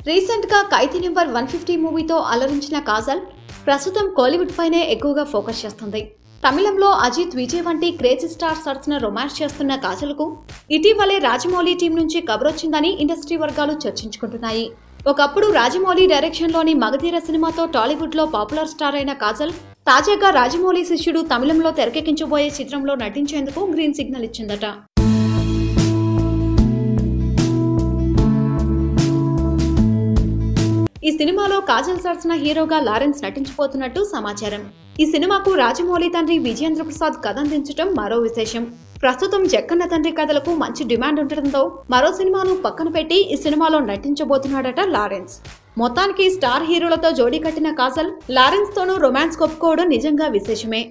Recent గా ఖైదీ number 150 మూవీతో అలరించిన కాజల్ ప్రస్తుతం కోలీవుడ్ పైనే ఎక్కువగా ఫోకస్ చేస్తుంది. తమిళంలో అజిత్, విజయ్ వంటి క్రేజీ స్టార్స్ సరసన రొమాన్స్ చేస్తున్న కాజల్ కు ఇటీవలే రాజమౌళి టీం నుంచి కబరొచ్చిందని ఇండస్ట్రీ వర్గాలు చర్చించుకుంటున్నాయి. ఒకప్పుడు రాజమౌళి డైరెక్షన్ లోని మగధీర సినిమాతో టాలీవుడ్ లో పాపులర్ స్టార్ అయిన కాజల్ తాజాగా రాజమౌళి శిష్యుడు తమిళంలో తెరకెక్కించబోయే చిత్రంలో నటించేందుకు గ్రీన్ సిగ్నల్ ఇచ్చిందట. ఈ సినిమాలో కాజల్ సరసన హీరోగా లారెన్స్ నటించబోతున్నట్టు సమాచారం. ఈ సినిమాకు రాజమౌళి తండ్రి విజయేంద్ర ప్రసాద్ కథ అందించడం మరో విశేషం. ప్రస్తుతం జక్కన్న తండ్రి కథలకు మంచి డిమాండ్ ఉండటంతో మరో సినిమాను పక్కన పెట్టి ఈ సినిమాలో నటించబోతున్నాడట లారెన్స్. మొత్తానికి స్టార్ హీరోలతో జోడీ కట్టిన కాజల్ లారెన్స్ తోనూ రొమాన్స్ కొప్పుకోవడం నిజంగా విశేషమే.